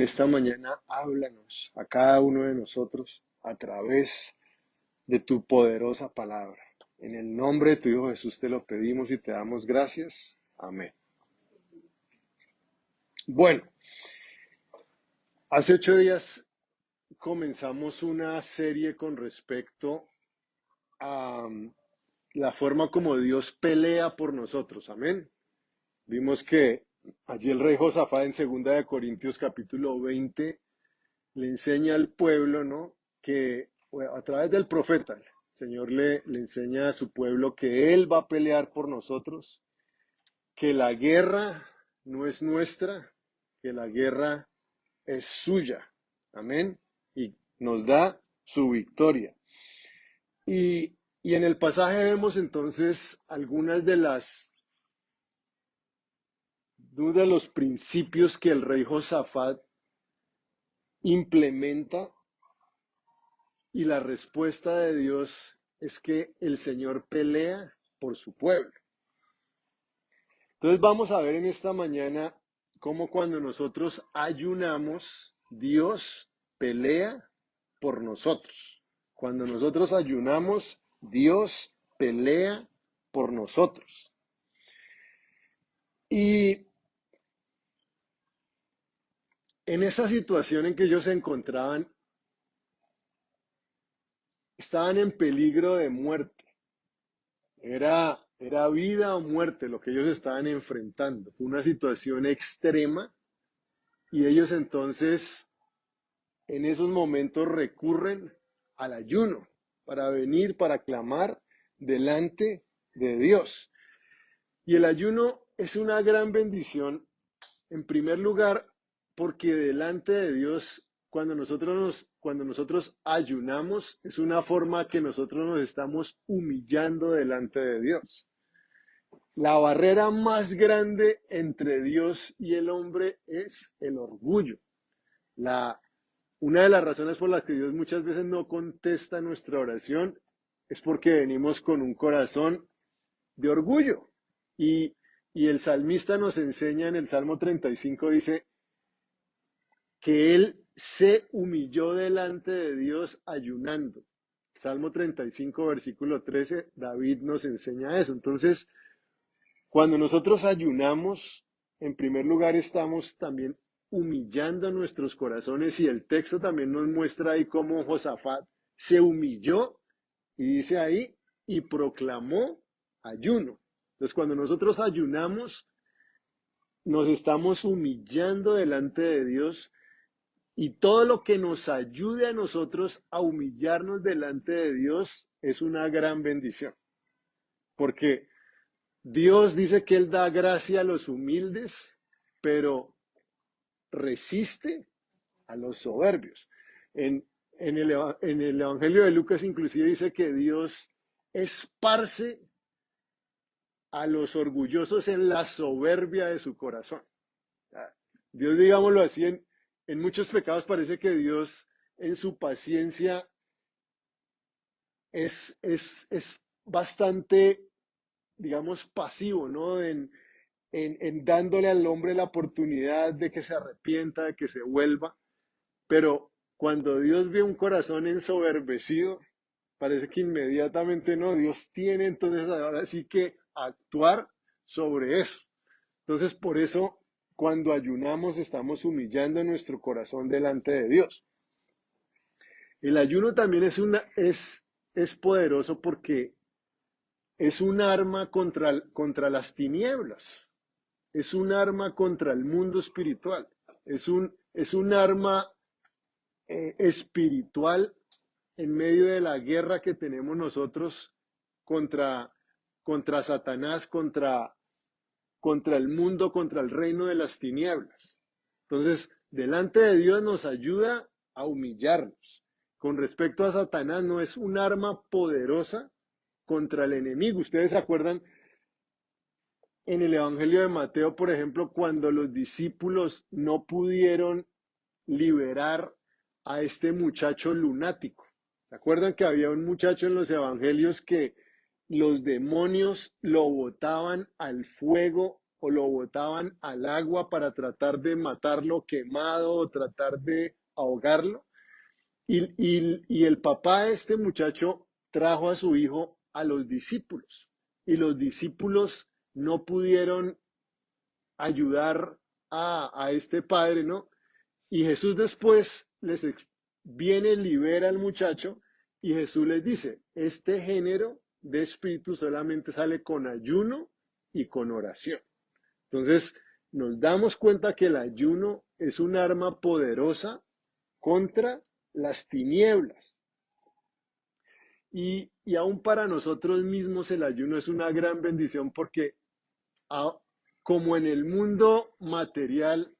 Esta mañana háblanos a cada uno de nosotros a través de tu poderosa palabra. En el nombre de tu Hijo Jesús te lo pedimos y te damos gracias. Amén. Bueno, hace 8 días comenzamos una serie con respecto a la forma como Dios pelea por nosotros. Amén. Vimos que allí el rey Josafat en 2 Corintios capítulo 20 le enseña al pueblo, ¿no? Que bueno, a través del profeta, el Señor le enseña a su pueblo que Él va a pelear por nosotros, que la guerra no es nuestra, que la guerra es suya. Amén. Y nos da su victoria. Y en el pasaje vemos entonces algunas de los principios que el rey Josafat implementa. Y la respuesta de Dios es que el Señor pelea por su pueblo. Entonces vamos a ver en esta mañana cómo cuando nosotros ayunamos, Dios pelea por nosotros. Cuando nosotros ayunamos, Dios pelea por nosotros. Y en esa situación en que ellos se encontraban, estaban en peligro de muerte. Era vida o muerte lo que ellos estaban enfrentando. Fue una situación extrema y ellos entonces en esos momentos recurren al ayuno para venir, para clamar delante de Dios. Y el ayuno es una gran bendición, en primer lugar, porque delante de Dios, cuando nosotros ayunamos, es una forma que nosotros nos estamos humillando delante de Dios. La barrera más grande entre Dios y el hombre es el orgullo. Una de las razones por las que Dios muchas veces no contesta nuestra oración es porque venimos con un corazón de orgullo. Y, y el salmista nos enseña en el Salmo 35, dice que él se humilló delante de Dios ayunando. Salmo 35, versículo 13, David nos enseña eso. Entonces, cuando nosotros ayunamos, en primer lugar estamos también humillando nuestros corazones y el texto también nos muestra ahí cómo Josafat se humilló y dice ahí y proclamó ayuno. Entonces cuando nosotros ayunamos, nos estamos humillando delante de Dios y todo lo que nos ayude a nosotros a humillarnos delante de Dios es una gran bendición. Porque Dios dice que Él da gracia a los humildes, pero resiste a los soberbios. En el Evangelio de Lucas inclusive dice que Dios esparce a los orgullosos en la soberbia de su corazón. Dios, digámoslo así, en muchos pecados parece que Dios en su paciencia es bastante, digamos, pasivo, ¿no? En dándole al hombre la oportunidad de que se arrepienta, de que se vuelva. Pero cuando Dios ve un corazón ensoberbecido, parece que inmediatamente no, Dios tiene entonces ahora sí que actuar sobre eso. Entonces, por eso, cuando ayunamos, estamos humillando nuestro corazón delante de Dios. El ayuno también es poderoso porque es un arma contra las tinieblas. Es un arma contra el mundo espiritual. Es un arma espiritual en medio de la guerra que tenemos nosotros contra, contra Satanás, contra el mundo, contra el reino de las tinieblas. Entonces, delante de Dios nos ayuda a humillarnos. Con respecto a Satanás, no es un arma poderosa contra el enemigo. Ustedes se acuerdan en el Evangelio de Mateo, por ejemplo, cuando los discípulos no pudieron liberar a este muchacho lunático. ¿Se acuerdan que había un muchacho en los evangelios que los demonios lo botaban al fuego o lo botaban al agua para tratar de matarlo quemado o tratar de ahogarlo. Y el papá de este muchacho trajo a su hijo a los discípulos y los discípulos no pudieron ayudar a este padre, ¿no? Y Jesús después viene, libera al muchacho y Jesús les dice, este género de espíritu solamente sale con ayuno y con oración. Entonces, nos damos cuenta que el ayuno es un arma poderosa contra las tinieblas. Y aún para nosotros mismos el ayuno es una gran bendición porque como en el mundo material,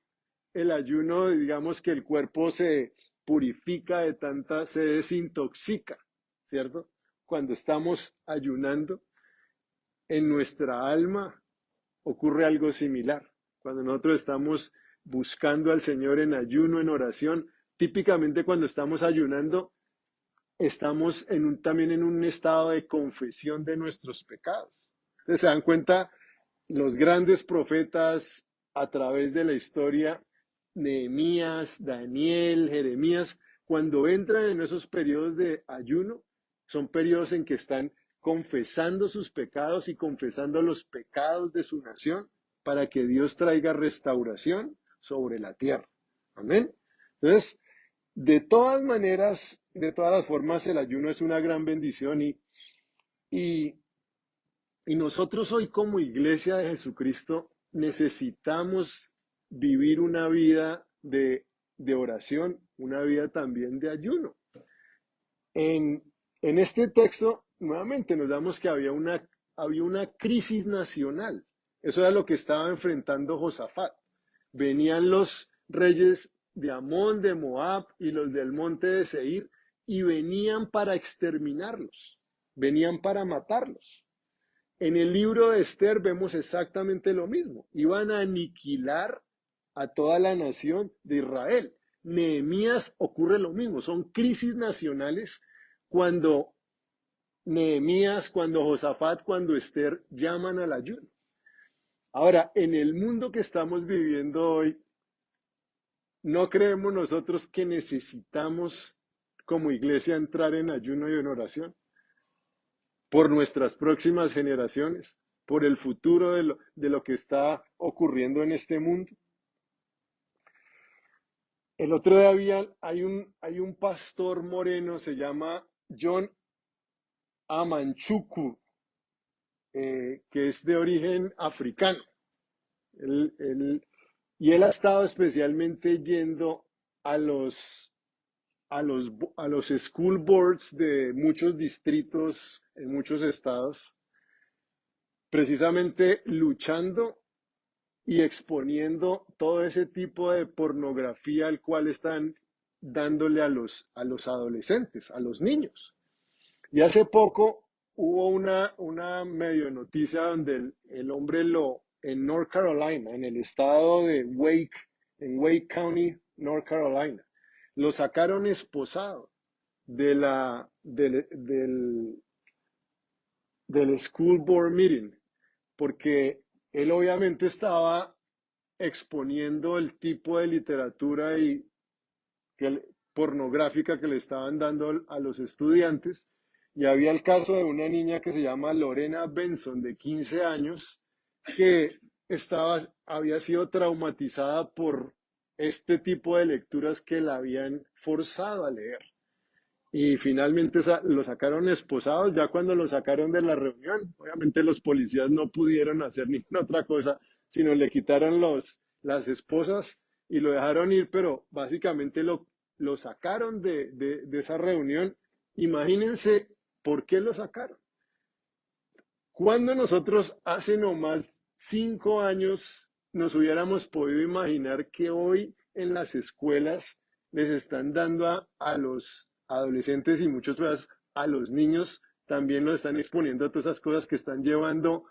el ayuno, digamos que el cuerpo se purifica de tanta, se desintoxica, ¿cierto? Cuando estamos ayunando, en nuestra alma ocurre algo similar. Cuando nosotros estamos buscando al Señor en ayuno, en oración, típicamente cuando estamos ayunando, estamos también en un estado de confesión de nuestros pecados. Entonces se dan cuenta, los grandes profetas a través de la historia, Nehemías, Daniel, Jeremías, cuando entran en esos periodos de ayuno, son periodos en que están confesando sus pecados y confesando los pecados de su nación para que Dios traiga restauración sobre la tierra. Amén. Entonces, de todas maneras, de todas las formas, el ayuno es una gran bendición y, y nosotros hoy como iglesia de Jesucristo necesitamos vivir una vida de oración, una vida también de ayuno. En este texto, nuevamente nos damos que había una crisis nacional. Eso era lo que estaba enfrentando Josafat. Venían los reyes de Amón, de Moab y los del monte de Seir y venían para exterminarlos, venían para matarlos. En el libro de Esther vemos exactamente lo mismo. Iban a aniquilar a toda la nación de Israel. Nehemías ocurre lo mismo. Son crisis nacionales cuando Nehemías, cuando Josafat, cuando Esther llaman al ayuno. Ahora, en el mundo que estamos viviendo hoy, ¿no creemos nosotros que necesitamos como iglesia entrar en ayuno y en oración por nuestras próximas generaciones, por el futuro de lo que está ocurriendo en este mundo? El otro día hay un pastor moreno, se llama John Amanchuku, que es de origen africano. Y él ha estado especialmente yendo a a los school boards de muchos distritos en muchos estados, precisamente luchando y exponiendo todo ese tipo de pornografía al cual están dándole a los adolescentes, a los niños. Y hace poco hubo una medio noticia donde el hombre en North Carolina, en el estado de Wake, en Wake County, North Carolina, lo sacaron esposado de del School Board Meeting, porque él obviamente estaba exponiendo el tipo de literatura pornográfica que le estaban dando a los estudiantes. Y había el caso de una niña que se llama Lorena Benson, de 15 años, que había sido traumatizada por este tipo de lecturas que la habían forzado a leer. Y finalmente lo sacaron esposados. Ya cuando lo sacaron de la reunión, obviamente los policías no pudieron hacer ninguna otra cosa, sino le quitaron las esposas y lo dejaron ir, pero básicamente lo sacaron de esa reunión. Imagínense por qué lo sacaron. Cuando nosotros hace nomás 5 años nos hubiéramos podido imaginar que hoy en las escuelas les están dando a los adolescentes y muchos más a los niños, también nos están exponiendo a todas esas cosas que están llevando,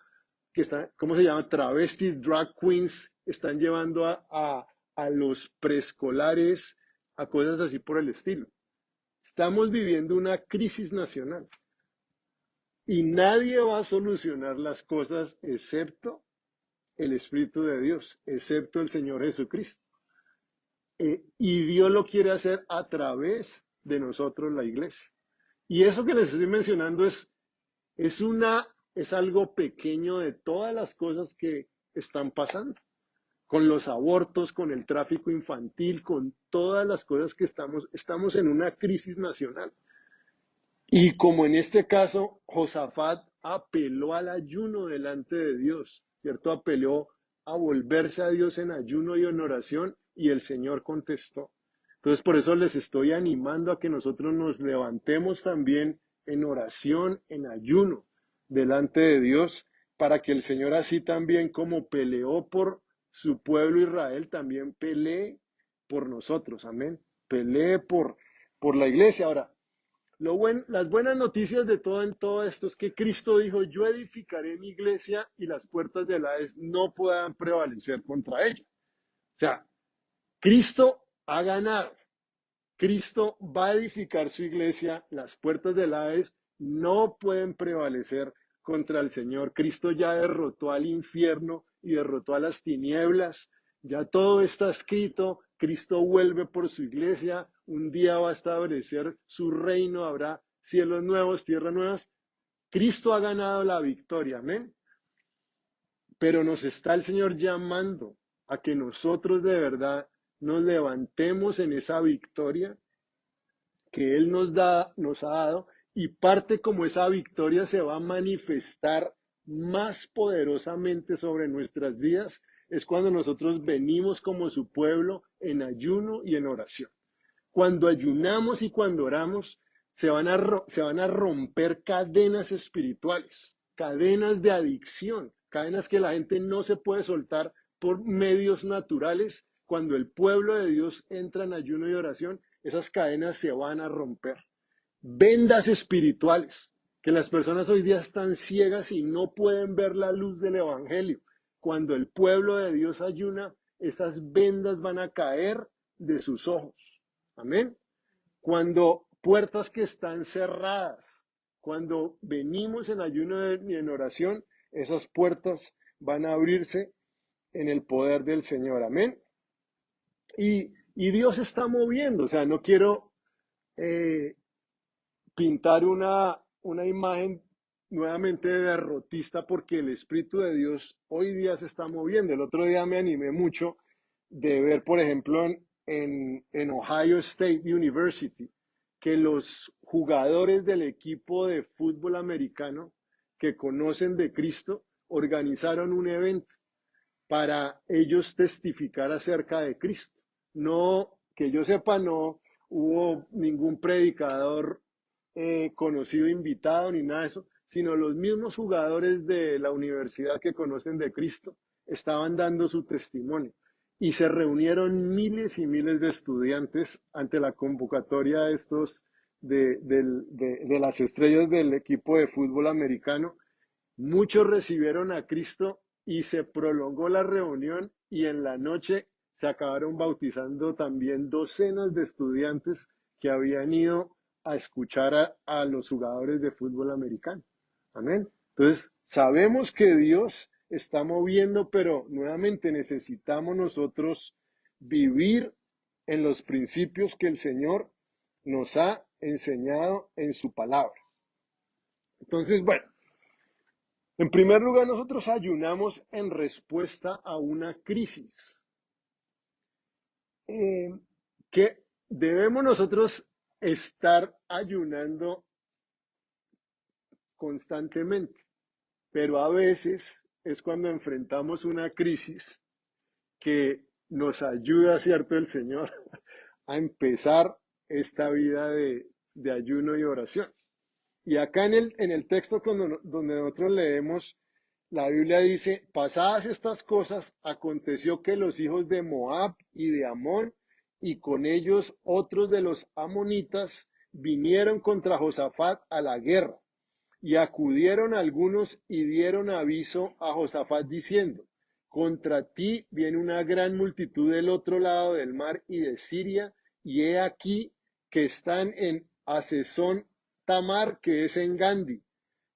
¿cómo se llama? Travestis, drag queens, están llevando a los preescolares, a cosas así por el estilo. Estamos viviendo una crisis nacional. Y nadie va a solucionar las cosas excepto el Espíritu de Dios, excepto el Señor Jesucristo. Y Dios lo quiere hacer a través de nosotros, la iglesia. Y eso que les estoy mencionando es algo pequeño de todas las cosas que están pasando, con los abortos, con el tráfico infantil, con todas las cosas que estamos en una crisis nacional. Y como en este caso, Josafat apeló al ayuno delante de Dios, ¿cierto? Apeló a volverse a Dios en ayuno y en oración, y el Señor contestó. Entonces, por eso les estoy animando a que nosotros nos levantemos también en oración, en ayuno, delante de Dios, para que el Señor, así también como peleó por su pueblo Israel, también pelee por nosotros. Amén. Pelee por la iglesia. Ahora, las buenas noticias de todo esto es que Cristo dijo: yo edificaré mi iglesia y las puertas del Hades no puedan prevalecer contra ella. O sea, Cristo ha ganado. Cristo va a edificar su iglesia, las puertas del Hades no pueden prevalecer contra el Señor. Cristo ya derrotó al infierno y derrotó a las tinieblas. Ya todo está escrito. Cristo vuelve por su iglesia. Un día va a establecer su reino. Habrá cielos nuevos, tierras nuevas. Cristo ha ganado la victoria. Amén. Pero nos está el Señor llamando a que nosotros de verdad nos levantemos en esa victoria que Él nos ha dado, y parte como esa victoria se va a manifestar más poderosamente sobre nuestras vidas, es cuando nosotros venimos como su pueblo en ayuno y en oración. Cuando ayunamos y cuando oramos, se van a romper cadenas espirituales, cadenas de adicción, cadenas que la gente no se puede soltar por medios naturales. Cuando el pueblo de Dios entra en ayuno y oración, esas cadenas se van a romper. Vendas espirituales, que las personas hoy día están ciegas y no pueden ver la luz del Evangelio. Cuando el pueblo de Dios ayuna, esas vendas van a caer de sus ojos. Amén. Cuando puertas que están cerradas, cuando venimos en ayuno y en oración, esas puertas van a abrirse en el poder del Señor. Amén. Y Dios está moviendo. O sea, no quiero eh, pintar una imagen nuevamente derrotista, porque el Espíritu de Dios hoy día se está moviendo. El otro día me animé mucho de ver, por ejemplo, en Ohio State University, que los jugadores del equipo de fútbol americano que conocen de Cristo organizaron un evento para ellos testificar acerca de Cristo. No, que yo sepa, no hubo ningún predicador conocido invitado ni nada de eso, sino los mismos jugadores de la universidad que conocen de Cristo estaban dando su testimonio. Y se reunieron miles y miles de estudiantes ante la convocatoria de de las estrellas del equipo de fútbol americano. Muchos recibieron a Cristo y se prolongó la reunión, y en la noche se acabaron bautizando también docenas de estudiantes que habían ido a escuchar a los jugadores de fútbol americano. Amén. Entonces, sabemos que Dios está moviendo, pero nuevamente necesitamos nosotros vivir en los principios que el Señor nos ha enseñado en su palabra. Entonces, bueno, en primer lugar, nosotros ayunamos en respuesta a una crisis. Que debemos nosotros estar ayunando constantemente, pero a veces es cuando enfrentamos una crisis que nos ayuda, ¿cierto?, el Señor a empezar esta vida de ayuno y oración. Y acá en el texto donde nosotros leemos, la Biblia dice: pasadas estas cosas, aconteció que los hijos de Moab y de Amón, y con ellos otros de los amonitas, vinieron contra Josafat a la guerra. Y acudieron algunos y dieron aviso a Josafat diciendo: contra ti viene una gran multitud del otro lado del mar y de Siria, y he aquí que están en Hasezón Tamar, que es en Gandi.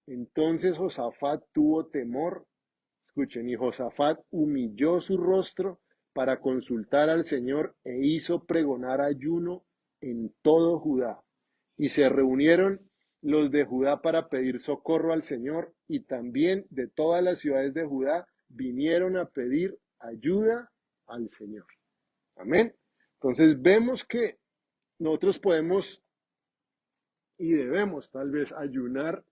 Entonces Josafat tuvo temor, Escuchen, y Josafat humilló su rostro para consultar al Señor e hizo pregonar ayuno en todo Judá. Y se reunieron los de Judá para pedir socorro al Señor, y también de todas las ciudades de Judá vinieron a pedir ayuda al Señor. Amén. Entonces vemos que nosotros podemos y debemos tal vez ayunar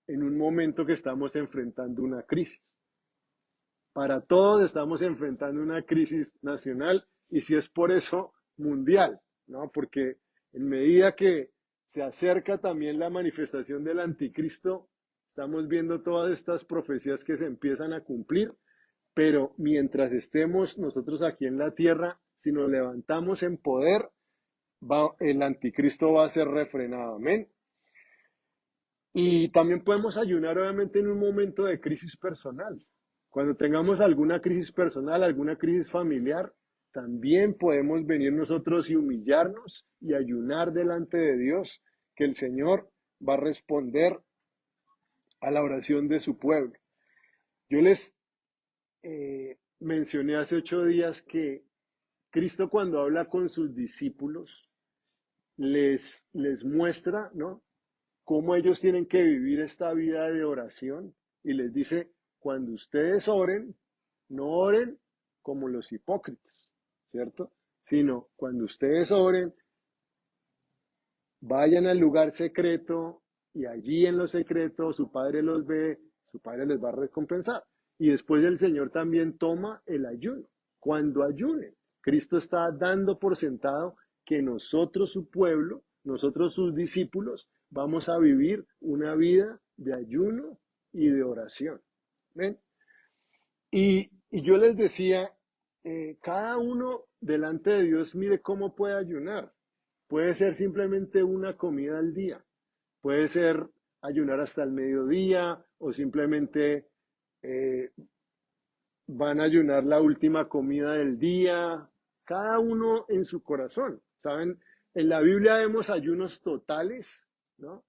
en un momento que estamos enfrentando una crisis. Para todos estamos enfrentando una crisis nacional y si es por eso mundial, ¿no? Porque en medida que se acerca también la manifestación del anticristo, estamos viendo todas estas profecías que se empiezan a cumplir, pero mientras estemos nosotros aquí en la tierra, si nos levantamos en poder, el anticristo va a ser refrenado. Amén. Y también podemos ayunar, obviamente, en un momento de crisis personal. Cuando tengamos alguna crisis personal, alguna crisis familiar, también podemos venir nosotros y humillarnos y ayunar delante de Dios, que el Señor va a responder a la oración de su pueblo. Yo les mencioné hace 8 días que Cristo cuando habla con sus discípulos les muestra, ¿no?, cómo ellos tienen que vivir esta vida de oración y les dice, cuando ustedes oren, no oren como los hipócritas, ¿cierto? Sino cuando ustedes oren, vayan al lugar secreto y allí en lo secreto su Padre los ve, su Padre les va a recompensar. Y después el Señor también toma el ayuno. Cuando ayunen, Cristo está dando por sentado que nosotros, su pueblo, nosotros, sus discípulos, vamos a vivir una vida de ayuno y de oración. ¿Ven? Y yo les decía, cada uno delante de Dios mire cómo puede ayunar. Puede ser simplemente una comida al día. Puede ser ayunar hasta el mediodía o simplemente eh, van a ayunar la última comida del día. Cada uno en su corazón. ¿Saben? En la Biblia vemos ayunos totales, ¿no?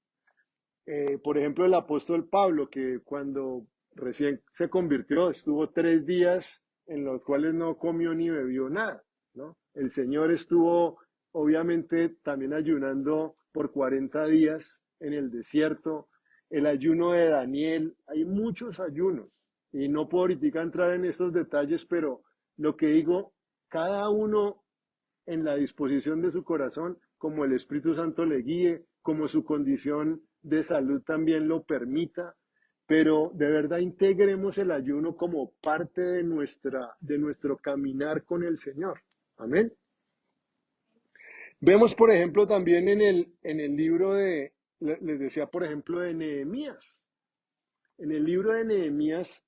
Por ejemplo, el apóstol Pablo, que cuando recién se convirtió, estuvo 3 días en los cuales no comió ni bebió nada, ¿no? El Señor estuvo, obviamente, también ayunando por 40 días en el desierto. El ayuno de Daniel, hay muchos ayunos, y no puedo ahorita entrar en estos detalles, pero lo que digo, cada uno en la disposición de su corazón, como el Espíritu Santo le guíe, como su condición de salud también lo permita, pero de verdad integremos el ayuno como parte de nuestro caminar con el Señor. Amén. Vemos, por ejemplo, también en el libro les decía, por ejemplo, de Nehemías. En el libro de Nehemías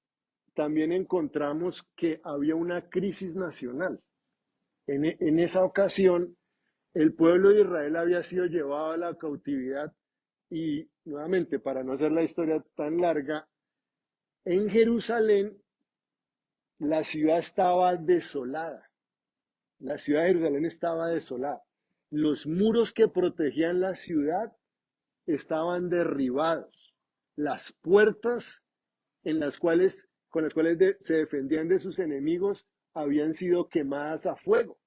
también encontramos que había una crisis nacional. En esa ocasión, el pueblo de Israel había sido llevado a la cautividad y nuevamente, para no hacer la historia tan larga, en Jerusalén la ciudad estaba desolada. La ciudad de Jerusalén estaba desolada. Los muros que protegían la ciudad estaban derribados. Las puertas con las cuales se defendían de sus enemigos habían sido quemadas a fuego.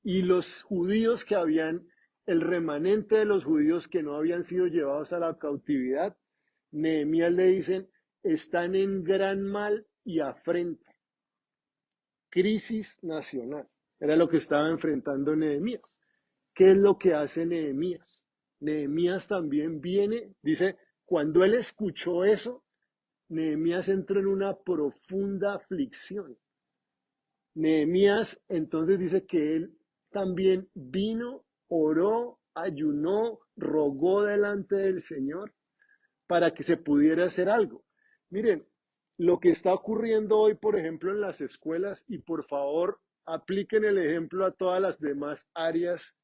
Y los judíos el remanente de los judíos que no habían sido llevados a la cautividad, Nehemías le dicen, están en gran mal y afrenta. Crisis nacional. Era lo que estaba enfrentando Nehemías. ¿Qué es lo que hace Nehemías? Nehemías también viene, dice, cuando él escuchó eso, Nehemías entró en una profunda aflicción. Nehemías entonces dice que él también vino, oró, ayunó, rogó delante del Señor para que se pudiera hacer algo. Miren, lo que está ocurriendo hoy, por ejemplo, en las escuelas, y por favor apliquen el ejemplo a todas las demás áreas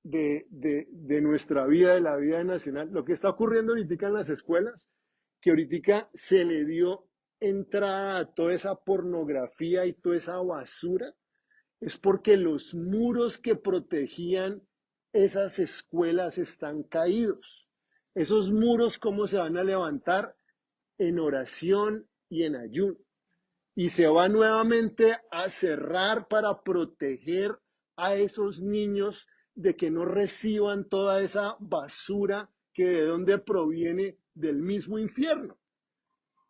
de nuestra vida, de la vida nacional, lo que está ocurriendo ahorita en las escuelas, que ahorita se le dio entrada a toda esa pornografía y toda esa basura, es porque los muros que protegían esas escuelas están caídos. Esos muros, ¿cómo se van a levantar? En oración, y en ayuno. Y se va nuevamente a cerrar para proteger a esos niños de que no reciban toda esa basura que de donde proviene del mismo infierno.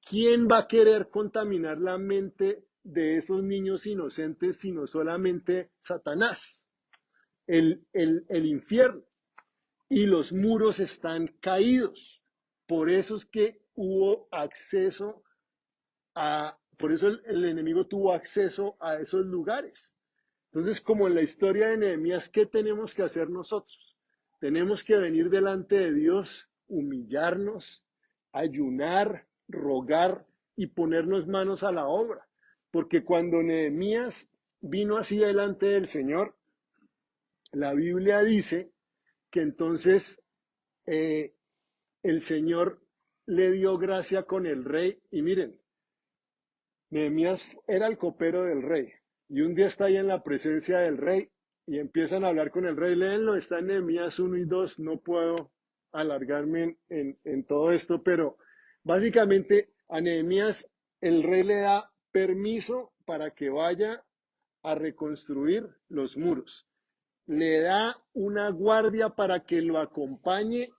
¿Quién va a querer contaminar la mente de esos niños inocentes sino solamente Satanás, el infierno? Y los muros están caídos. Por eso es que hubo acceso por eso el enemigo tuvo acceso a esos lugares. Entonces, como en la historia de Nehemías, ¿qué tenemos que hacer nosotros? Tenemos que venir delante de Dios, humillarnos, ayunar, rogar y ponernos manos a la obra. Porque cuando Nehemías vino así delante del Señor, la Biblia dice que entonces el Señor le dio gracia con el rey. Y miren, Nehemías era el copero del rey. Y un día está ahí en la presencia del rey y empiezan a hablar con el rey. Léenlo, está en Nehemías 1 y 2. No puedo alargarme en todo esto, pero básicamente a Nehemías el rey le da permiso para que vaya a reconstruir los muros. Le da una guardia para que lo acompañe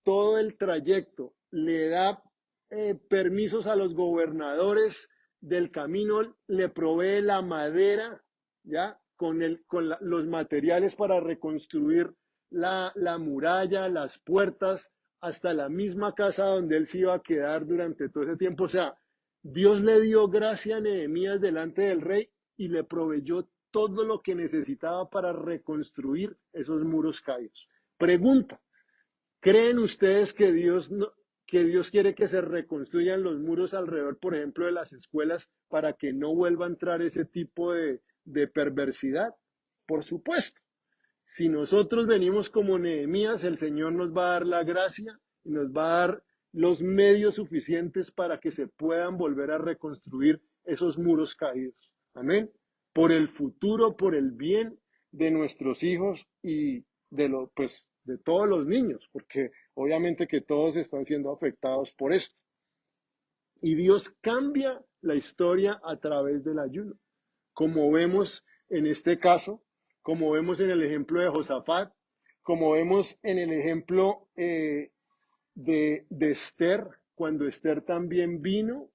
todo el trayecto. Le da permisos a los gobernadores del camino, le provee la madera, ¿ya? Con los materiales para reconstruir la muralla, las puertas, hasta la misma casa donde él se iba a quedar durante todo ese tiempo. O sea, Dios le dio gracia a Nehemías delante del rey y le proveyó todo lo que necesitaba para reconstruir esos muros caídos. Pregunta, ¿creen ustedes que que Dios quiere que se reconstruyan los muros alrededor, por ejemplo, de las escuelas para que no vuelva a entrar ese tipo de perversidad? Por supuesto. Si nosotros venimos como Nehemías, el Señor nos va a dar la gracia y nos va a dar los medios suficientes para que se puedan volver a reconstruir esos muros caídos. Amén. Por el futuro, por el bien de nuestros hijos y pues, de todos los niños, porque obviamente que todos están siendo afectados por esto. Y Dios cambia la historia a través del ayuno, como vemos en este caso, como vemos en el ejemplo de Josafat, como vemos en el ejemplo de Esther, cuando Esther también vino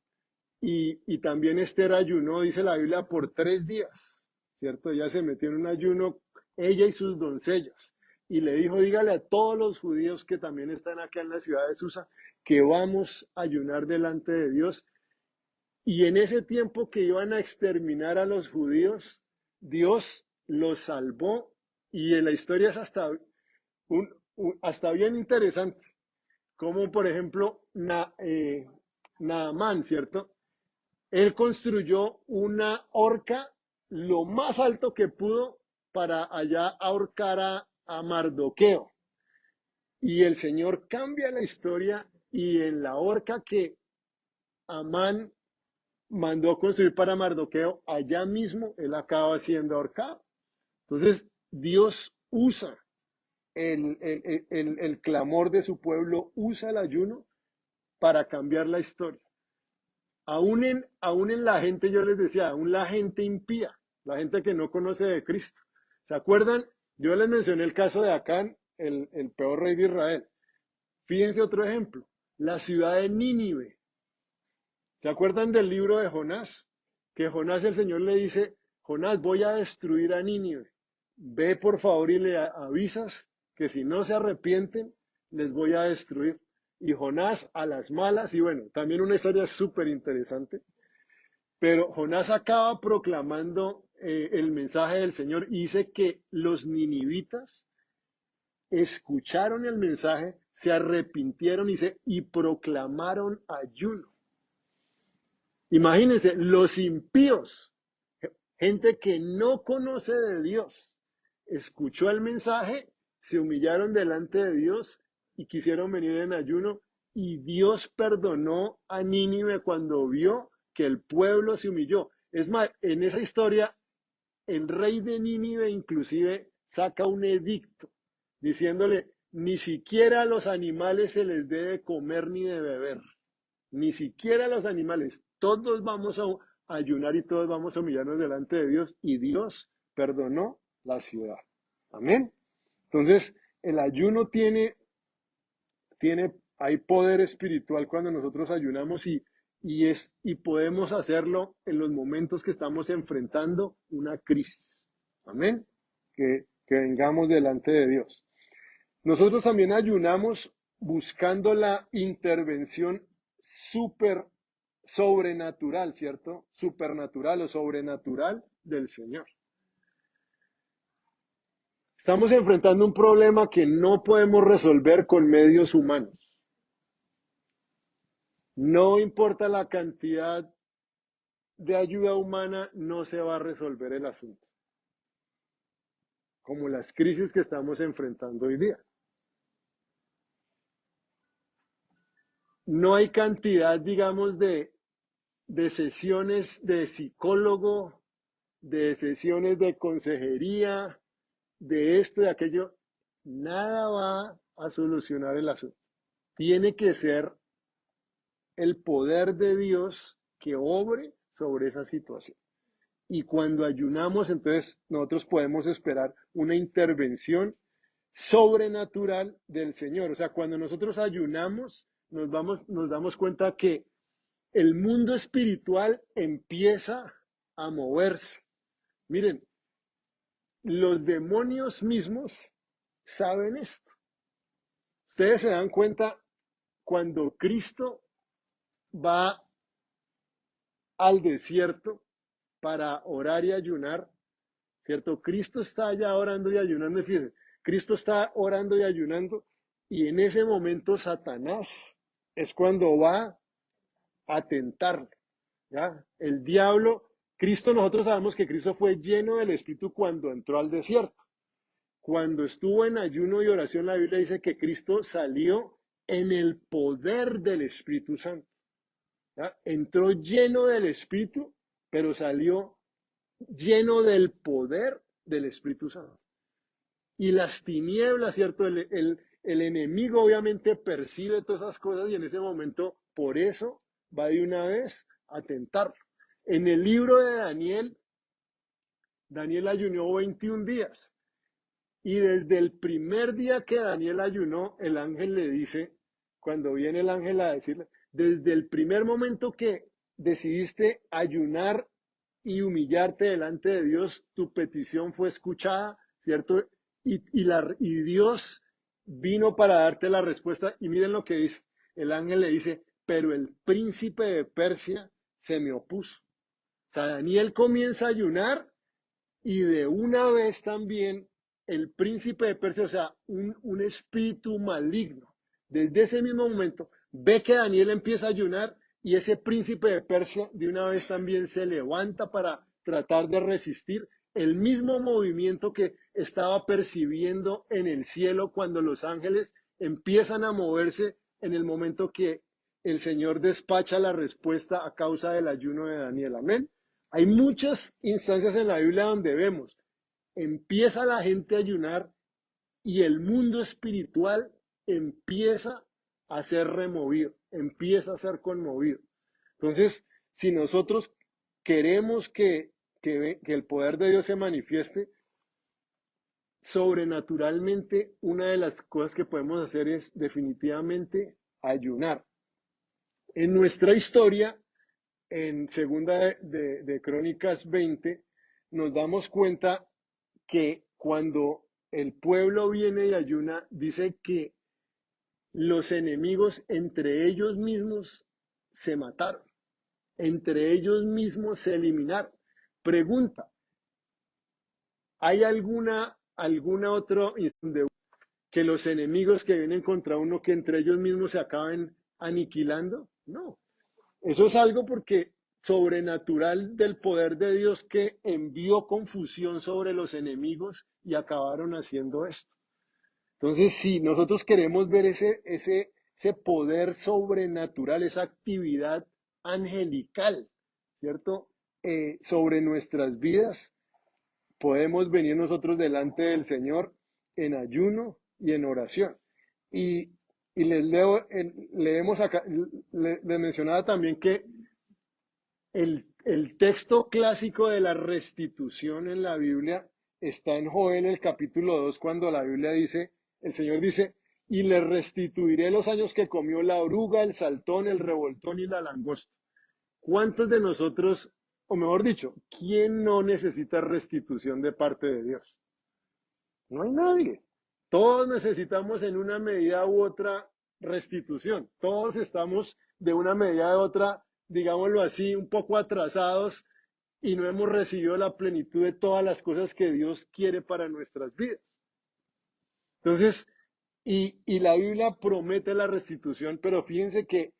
y también Esther ayunó, dice la Biblia, por 3 días, ¿cierto? Ella se metió en un ayuno, ella y sus doncellas, y le dijo, dígale a todos los judíos que también están acá en la ciudad de Susa, que vamos a ayunar delante de Dios. Y en ese tiempo que iban a exterminar a los judíos, Dios los salvó y en la historia es hasta bien interesante, como por ejemplo Naamán, ¿cierto? Él construyó una horca lo más alto que pudo para allá ahorcar a Mardoqueo. Y el Señor cambia la historia y en la horca que Amán mandó construir para Mardoqueo, allá mismo él acaba siendo ahorcado. Entonces, Dios usa el clamor de su pueblo, usa el ayuno para cambiar la historia. Aún en la gente, yo les decía, aún la gente impía, la gente que no conoce de Cristo. ¿Se acuerdan? Yo les mencioné el caso de Acán, el peor rey de Israel. Fíjense otro ejemplo, la ciudad de Nínive. ¿Se acuerdan del libro de Jonás? Que Jonás, el Señor le dice, Jonás, voy a destruir a Nínive. Ve por favor y le avisas que si no se arrepienten, les voy a destruir. Y Jonás a las malas, y bueno, también una historia súper interesante, pero Jonás acaba proclamando el mensaje del Señor y dice que los ninivitas escucharon el mensaje, se arrepintieron y proclamaron ayuno. Imagínense, los impíos, gente que no conoce de Dios, escuchó el mensaje, se humillaron delante de Dios y quisieron venir en ayuno y Dios perdonó a Nínive cuando vio que el pueblo se humilló. Es más, en esa historia, el rey de Nínive inclusive saca un edicto diciéndole, ni siquiera a los animales se les debe comer ni de beber. ni siquiera los animales, todos vamos a ayunar y todos vamos a humillarnos delante de Dios y Dios perdonó la ciudad. Amén. Entonces, el ayuno hay poder espiritual cuando nosotros ayunamos y podemos hacerlo en los momentos que estamos enfrentando una crisis. Amén. Que vengamos delante de Dios. Nosotros también ayunamos buscando la intervención sobrenatural, ¿cierto? Supernatural o sobrenatural del Señor. Estamos enfrentando un problema que no podemos resolver con medios humanos. No importa la cantidad de ayuda humana, no se va a resolver el asunto. Como las crisis que estamos enfrentando hoy día. No hay cantidad, digamos, de sesiones de psicólogo, de sesiones de consejería, de esto, de aquello. Nada va a solucionar el asunto. Tiene que ser el poder de Dios que obre sobre esa situación. Y cuando ayunamos, entonces nosotros podemos esperar una intervención sobrenatural del Señor. O sea, cuando nosotros ayunamos, nos damos cuenta que el mundo espiritual empieza a moverse. Miren, los demonios mismos saben esto. Ustedes se dan cuenta cuando Cristo va al desierto para orar y ayunar, ¿cierto? Cristo está allá orando y ayunando, fíjense, Cristo está orando y ayunando, y en ese momento Satanás es cuando va a tentarle, ¿ya? El diablo, nosotros sabemos que Cristo fue lleno del Espíritu cuando entró al desierto. Cuando estuvo en ayuno y oración, la Biblia dice que Cristo salió en el poder del Espíritu Santo. ¿Ya? Entró lleno del Espíritu, pero salió lleno del poder del Espíritu Santo. Y las tinieblas, ¿cierto? El enemigo obviamente percibe todas esas cosas y en ese momento, por eso, va de una vez a tentarlo. En el libro de Daniel, Daniel ayunó 21 días. Y desde el primer día que Daniel ayunó, el ángel le dice, cuando viene el ángel a decirle, desde el primer momento que decidiste ayunar y humillarte delante de Dios, tu petición fue escuchada, ¿cierto? Y Dios vino para darte la respuesta. Y miren lo que dice, el ángel le dice, pero el príncipe de Persia se me opuso. O sea, Daniel comienza a ayunar y de una vez también el príncipe de Persia, o sea, un espíritu maligno, desde ese mismo momento, ve que Daniel empieza a ayunar y ese príncipe de Persia de una vez también se levanta para tratar de resistir el mismo movimiento que estaba percibiendo en el cielo cuando los ángeles empiezan a moverse en el momento que el Señor despacha la respuesta a causa del ayuno de Daniel. Amén. Hay muchas instancias en la Biblia donde vemos, empieza la gente a ayunar y el mundo espiritual empieza a ser removido, empieza a ser conmovido. Entonces, si nosotros queremos que el poder de Dios se manifieste, sobrenaturalmente, una de las cosas que podemos hacer es definitivamente ayunar. En nuestra historia, en segunda de Crónicas 20, nos damos cuenta que cuando el pueblo viene y ayuna, dice que los enemigos entre ellos mismos se mataron, entre ellos mismos se eliminaron. Pregunta, ¿hay alguna otra instante que los enemigos que vienen contra uno que entre ellos mismos se acaben aniquilando? No. Eso es algo porque sobrenatural del poder de Dios que envió confusión sobre los enemigos y acabaron haciendo esto. Entonces, si nosotros queremos ver ese poder sobrenatural, esa actividad angelical, ¿cierto? Sobre nuestras vidas, podemos venir nosotros delante del Señor en ayuno y en oración. Y Y leemos acá, les mencionaba también que el texto clásico de la restitución en la Biblia está en Joel el capítulo 2 cuando la Biblia dice, el Señor dice, y le restituiré los años que comió la oruga, el saltón, el revoltón y la langosta. ¿Cuántos de nosotros, o mejor dicho, quién no necesita restitución de parte de Dios? No hay nadie. Todos necesitamos en una medida u otra restitución. Todos estamos de una medida u otra, digámoslo así, un poco atrasados y no hemos recibido la plenitud de todas las cosas que Dios quiere para nuestras vidas. Entonces, y la Biblia promete la restitución, pero fíjense que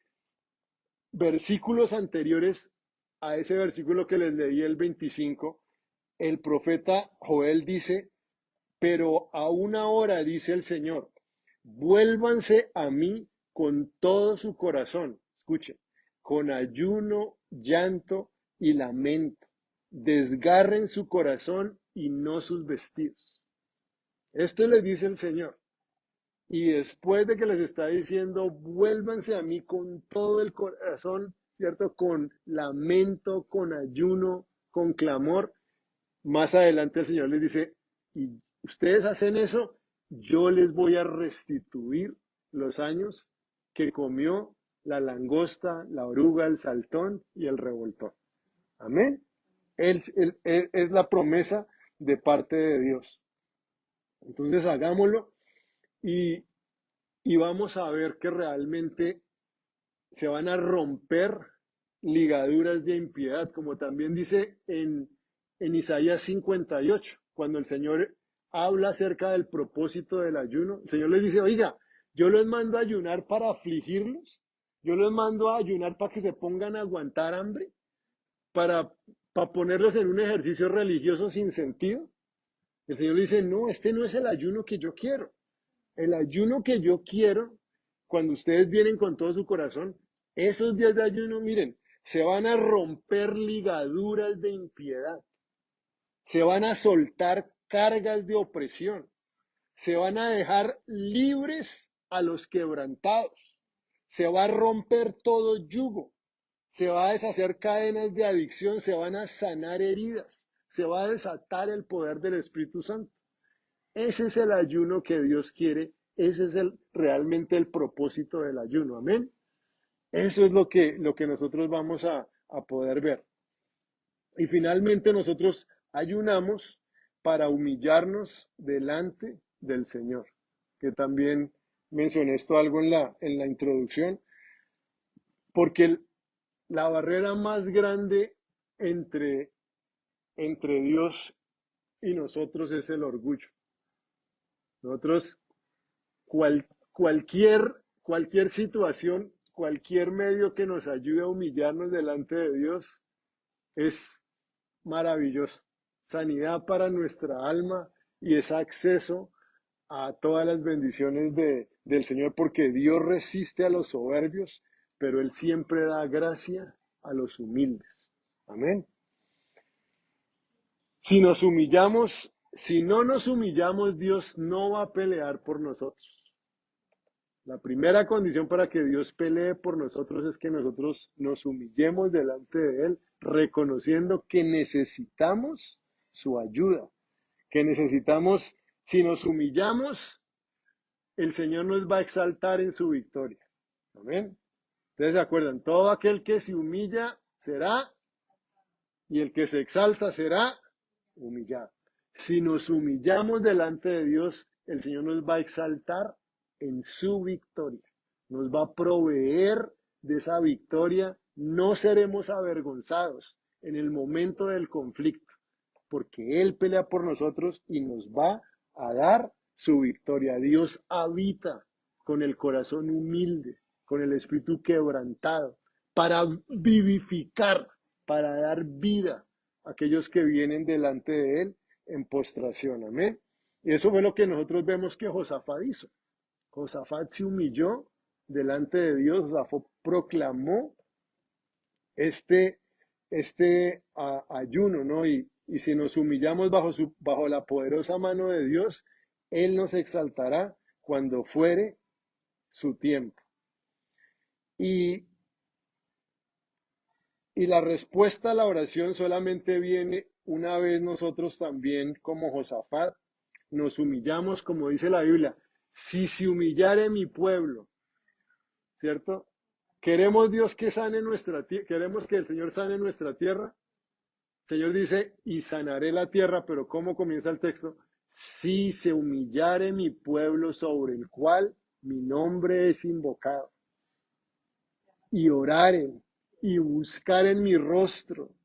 versículos anteriores a ese versículo que les leí, el 25, el profeta Joel dice, pero aún ahora, dice el Señor, vuélvanse a mí con todo su corazón, escuchen, con ayuno, llanto y lamento. Desgarren su corazón y no sus vestidos. Esto les dice el Señor. Y después de que les está diciendo, vuélvanse a mí con todo el corazón, ¿cierto? Con lamento, con ayuno, con clamor. Más adelante el Señor les dice, y ustedes hacen eso, yo les voy a restituir los años que comió la langosta, la oruga, el saltón y el revoltón. Amén. Es la promesa de parte de Dios. Entonces hagámoslo y, y vamos a ver que realmente se van a romper ligaduras de impiedad, como también dice en Isaías 58, cuando el Señor habla acerca del propósito del ayuno. El Señor les dice, oiga, yo los mando a ayunar para afligirlos, yo los mando a ayunar para que se pongan a aguantar hambre, para, para ponerlos en un ejercicio religioso sin sentido. El Señor dice, no, este no es el ayuno que yo quiero. El ayuno que yo quiero, cuando ustedes vienen con todo su corazón, esos días de ayuno, miren, se van a romper ligaduras de impiedad, se van a soltar cargas de opresión, se van a dejar libres a los quebrantados, se va a romper todo yugo, se va a deshacer cadenas de adicción, se van a sanar heridas, se va a desatar el poder del Espíritu Santo. Ese es el ayuno que Dios quiere, ese es realmente el propósito del ayuno, amén. Eso es lo que nosotros vamos a poder ver. Y finalmente nosotros ayunamos para humillarnos delante del Señor, que también mencioné esto algo en la introducción, porque la barrera más grande entre, entre Dios y nosotros es el orgullo. Nosotros cualquier situación, cualquier medio que nos ayude a humillarnos delante de Dios es maravilloso. Sanidad para nuestra alma y es acceso a todas las bendiciones del Señor, porque Dios resiste a los soberbios, pero Él siempre da gracia a los humildes. Amén. Si nos humillamos, si no nos humillamos, Dios no va a pelear por nosotros. La primera condición para que Dios pelee por nosotros es que nosotros nos humillemos delante de Él, reconociendo que necesitamos su ayuda, que necesitamos, si nos humillamos, el Señor nos va a exaltar en su victoria. Amén. Ustedes se acuerdan, todo aquel que se humilla será, y el que se exalta será humillado. Si nos humillamos delante de Dios, el Señor nos va a exaltar en su victoria. Nos va a proveer de esa victoria. No seremos avergonzados en el momento del conflicto, porque Él pelea por nosotros y nos va a dar su victoria. Dios habita con el corazón humilde, con el espíritu quebrantado, para vivificar, para dar vida a aquellos que vienen delante de Él en postración. Amén. Y eso fue lo que nosotros vemos que Josafat hizo. Josafat se humilló delante de Dios, Josafat proclamó este, ayuno, ¿no? Y si nos humillamos bajo la poderosa mano de Dios, Él nos exaltará cuando fuere su tiempo. Y, y la respuesta a la oración solamente viene una vez nosotros también, como Josafat, nos humillamos, como dice la Biblia. Si se humillare mi pueblo, ¿cierto? Queremos Dios que sane nuestra tierra, queremos que el Señor sane nuestra tierra. El Señor dice, y sanaré la tierra, pero ¿cómo comienza el texto? Si se humillare mi pueblo sobre el cual mi nombre es invocado, y oraren, y buscaren mi rostro,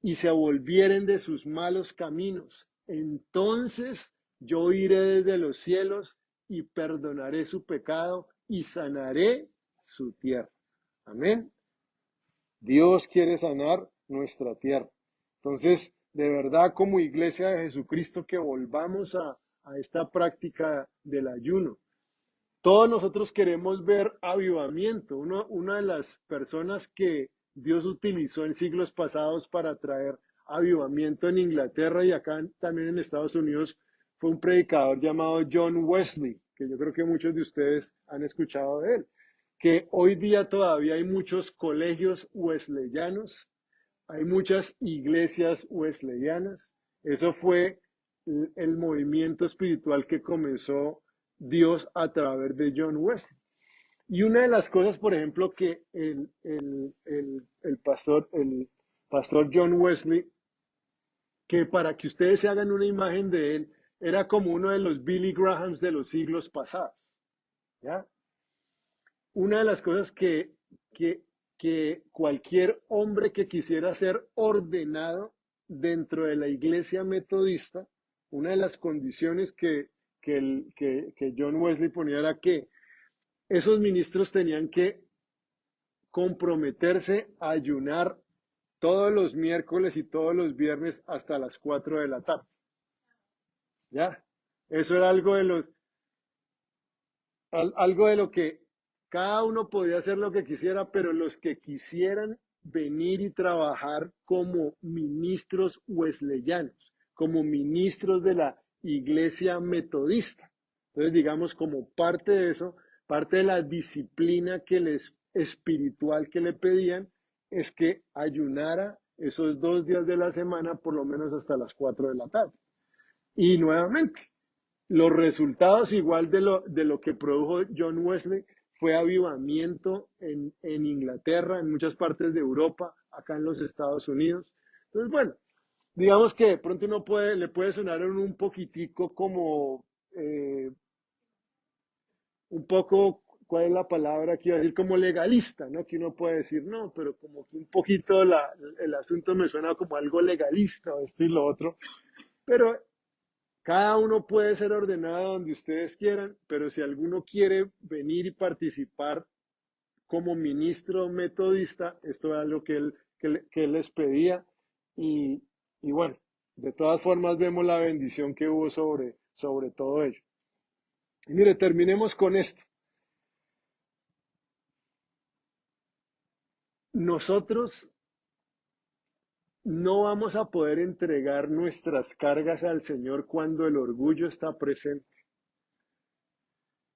y se volvieren de sus malos caminos, entonces yo iré desde los cielos y perdonaré su pecado y sanaré su tierra. Amén. Dios quiere sanar nuestra tierra. Entonces, de verdad, como iglesia de Jesucristo, que volvamos a esta práctica del ayuno. Todos nosotros queremos ver avivamiento. Una de las personas que Dios utilizó en siglos pasados para traer avivamiento en Inglaterra y acá también en Estados Unidos fue un predicador llamado John Wesley, que yo creo que muchos de ustedes han escuchado de él, que hoy día todavía hay muchos colegios wesleyanos, hay muchas iglesias wesleyanas. Eso fue el movimiento espiritual que comenzó Dios a través de John Wesley. Y una de las cosas, por ejemplo, que el pastor John Wesley, que para que ustedes se hagan una imagen de él, era como uno de los Billy Grahams de los siglos pasados. ¿Ya? Una de las cosas que, que cualquier hombre que quisiera ser ordenado dentro de la iglesia metodista, una de las condiciones que John Wesley ponía era que esos ministros tenían que comprometerse a ayunar todos los miércoles y todos los viernes hasta las 4 de la tarde. ¿Ya? Eso era algo de lo que cada uno podía hacer lo que quisiera, pero los que quisieran venir y trabajar como ministros wesleyanos, como ministros de la iglesia metodista. Entonces, digamos, como parte de eso, parte de la disciplina espiritual que le pedían, es que ayunara esos 2 días de la semana, por lo menos hasta las 4 de la tarde. Y nuevamente, los resultados igual de lo que produjo John Wesley fue avivamiento en Inglaterra, en muchas partes de Europa, acá en los Estados Unidos. Entonces, bueno, digamos que de pronto le puede sonar un poquitico como un poco, ¿cuál es la palabra que iba a decir? Como legalista, ¿no? Que uno puede decir, no, pero como que un poquito el asunto me suena como algo legalista, o esto y lo otro. Pero cada uno puede ser ordenado donde ustedes quieran, pero si alguno quiere venir y participar como ministro metodista, esto es algo que él les pedía. Y, y bueno, de todas formas vemos la bendición que hubo sobre todo ello. Y mire, terminemos con esto. Nosotros no vamos a poder entregar nuestras cargas al Señor cuando el orgullo está presente.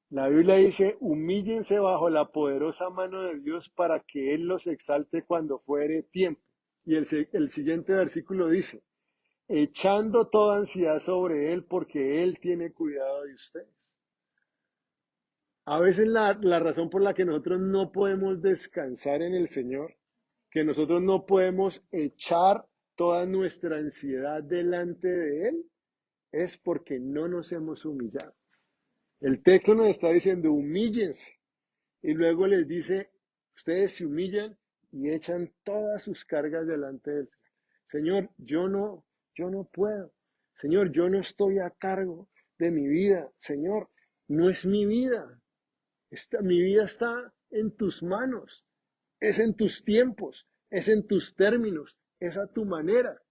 La Biblia dice, humíllense bajo la poderosa mano de Dios para que Él los exalte cuando fuere tiempo. Y el siguiente versículo dice, echando toda ansiedad sobre Él porque Él tiene cuidado de ustedes. A veces la razón por la que nosotros no podemos descansar en el Señor, que nosotros no podemos echar toda nuestra ansiedad delante de Él, es porque no nos hemos humillado. El texto nos está diciendo, humíllense. Y luego les dice, ustedes se humillan y echan todas sus cargas delante del Señor. Señor, yo no puedo. Señor, yo no estoy a cargo de mi vida. Señor, no es mi vida. Mi vida está en tus manos. Es en tus tiempos. Es en tus términos. Es a tu manera.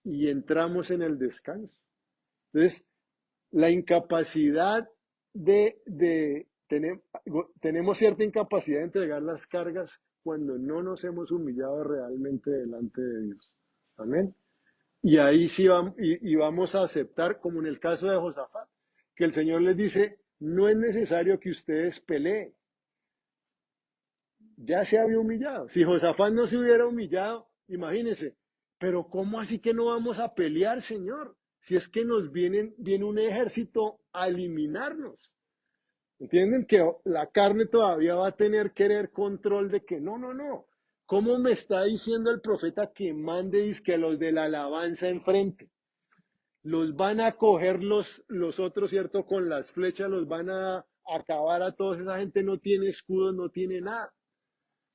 Y entramos en el descanso. Entonces, la incapacidad tenemos cierta incapacidad de entregar las cargas cuando no nos hemos humillado realmente delante de Dios. Amén. Y ahí sí vamos a aceptar, como en el caso de Josafat, que el Señor les dice, no es necesario que ustedes peleen. Ya se había humillado. Si Josafat no se hubiera humillado, imagínense, pero ¿cómo así que no vamos a pelear, Señor? Si es que viene un ejército a eliminarnos. ¿Entienden? Que la carne todavía va a tener querer control de que no. ¿Cómo me está diciendo el profeta que mande que los de la alabanza enfrente? Los van a coger los otros, ¿cierto? Con las flechas, los van a acabar a todos. Esa gente no tiene escudos, no tiene nada.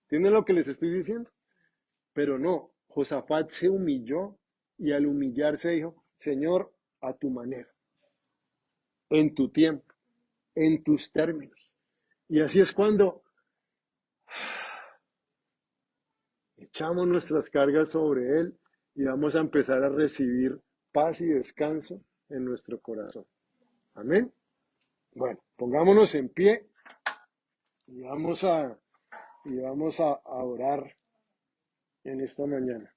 ¿Entienden lo que les estoy diciendo? Pero no, Josafat se humilló y al humillarse dijo, Señor, a tu manera, en tu tiempo, en tus términos. Y así es cuando echamos nuestras cargas sobre Él y vamos a empezar a recibir paz y descanso en nuestro corazón. Amén. Bueno, pongámonos en pie y vamos a orar en esta mañana.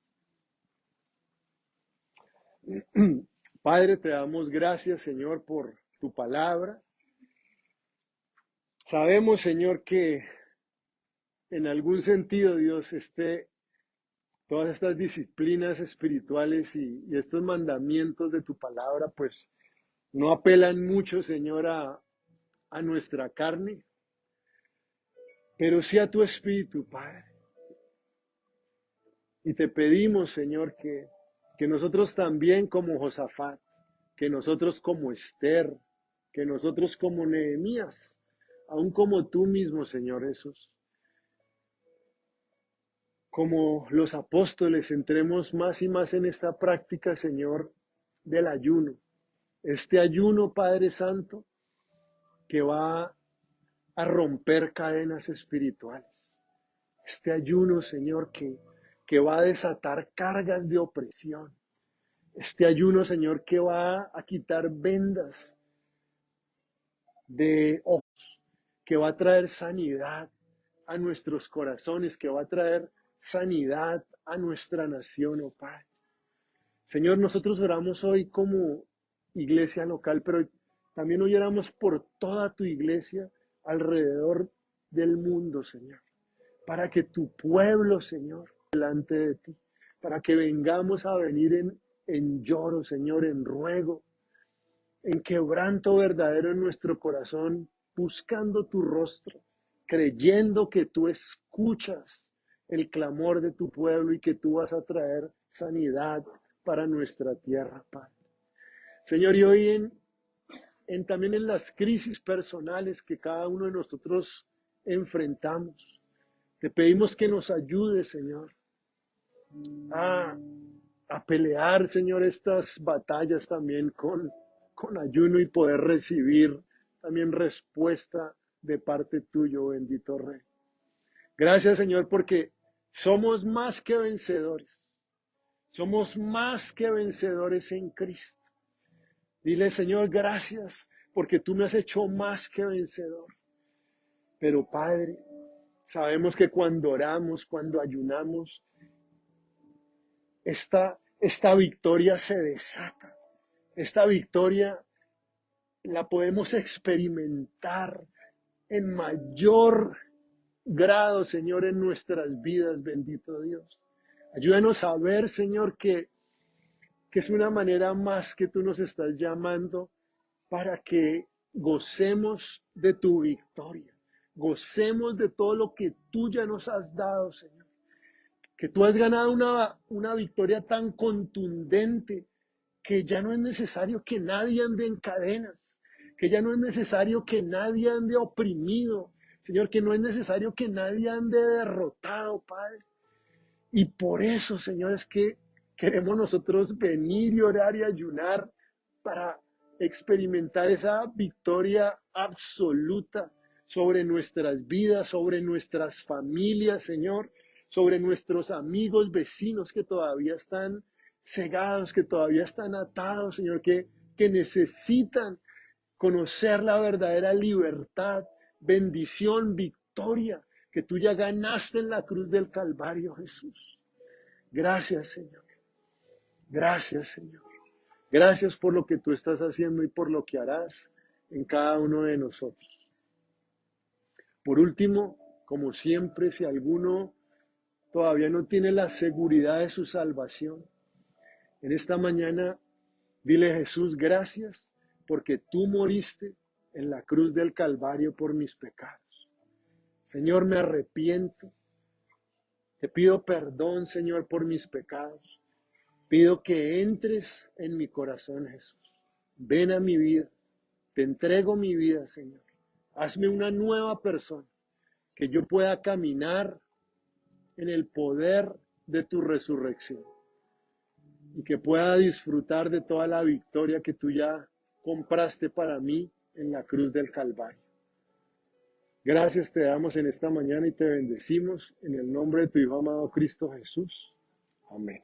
Padre, te damos gracias, Señor, por tu palabra. Sabemos, Señor, que en algún sentido, Dios, todas estas disciplinas espirituales y estos mandamientos de tu palabra, pues no apelan mucho, Señor, a nuestra carne, pero sí a tu espíritu, Padre. Y te pedimos, Señor, que nosotros también como Josafat, que nosotros como Esther, que nosotros como Nehemías, aun como tú mismo, Señor Jesús, como los apóstoles, entremos más y más en esta práctica, Señor, del ayuno. Este ayuno, Padre Santo, que va a romper cadenas espirituales. Este ayuno, Señor, que va a desatar cargas de opresión. Este ayuno, Señor, que va a quitar vendas de ojos, que va a traer sanidad a nuestros corazones, que va a traer sanidad a nuestra nación, oh Padre. Señor, nosotros oramos hoy como iglesia local, pero también hoy oramos por toda tu iglesia alrededor del mundo, Señor, para que tu pueblo, Señor, delante de ti, para que vengamos a venir en lloro, Señor, en ruego, en quebranto verdadero en nuestro corazón, buscando tu rostro, creyendo que tú escuchas el clamor de tu pueblo y que tú vas a traer sanidad para nuestra tierra, Padre. Señor, y hoy también en las crisis personales que cada uno de nosotros enfrentamos, te pedimos que nos ayudes, Señor, a, a pelear, Señor, estas batallas también con ayuno y poder recibir también respuesta de parte tuyo, bendito Rey. Gracias, Señor, porque somos más que vencedores. Somos más que vencedores en Cristo. Dile, Señor, gracias, porque tú me has hecho más que vencedor. Pero, Padre, sabemos que cuando oramos, cuando ayunamos, esta victoria se desata. Esta victoria la podemos experimentar en mayor grado, Señor, en nuestras vidas, bendito Dios. Ayúdanos a ver, Señor, que es una manera más que tú nos estás llamando para que gocemos de tu victoria, gocemos de todo lo que tú ya nos has dado, Señor. Que tú has ganado una victoria tan contundente que ya no es necesario que nadie ande en cadenas, que ya no es necesario que nadie ande oprimido, Señor, que no es necesario que nadie ande derrotado, Padre. Y por eso, Señor, es que queremos nosotros venir y orar y ayunar para experimentar esa victoria absoluta sobre nuestras vidas, sobre nuestras familias, Señor, sobre nuestros amigos, vecinos que todavía están cegados, que todavía están atados, Señor, que necesitan conocer la verdadera libertad, bendición, victoria que tú ya ganaste en la cruz del Calvario, Jesús. Gracias, Señor. Gracias, Señor. Gracias por lo que tú estás haciendo y por lo que harás en cada uno de nosotros. Por último, como siempre, si alguno todavía no tiene la seguridad de su salvación, en esta mañana dile: Jesús, gracias porque tú moriste en la cruz del Calvario por mis pecados. Señor, me arrepiento. Te pido perdón, Señor, por mis pecados. Pido que entres en mi corazón, Jesús. Ven a mi vida. Te entrego mi vida, Señor. Hazme una nueva persona, que yo pueda caminar en el poder de tu resurrección y que pueda disfrutar de toda la victoria que tú ya compraste para mí en la cruz del Calvario. Gracias te damos en esta mañana y te bendecimos en el nombre de tu Hijo amado Cristo Jesús. Amén.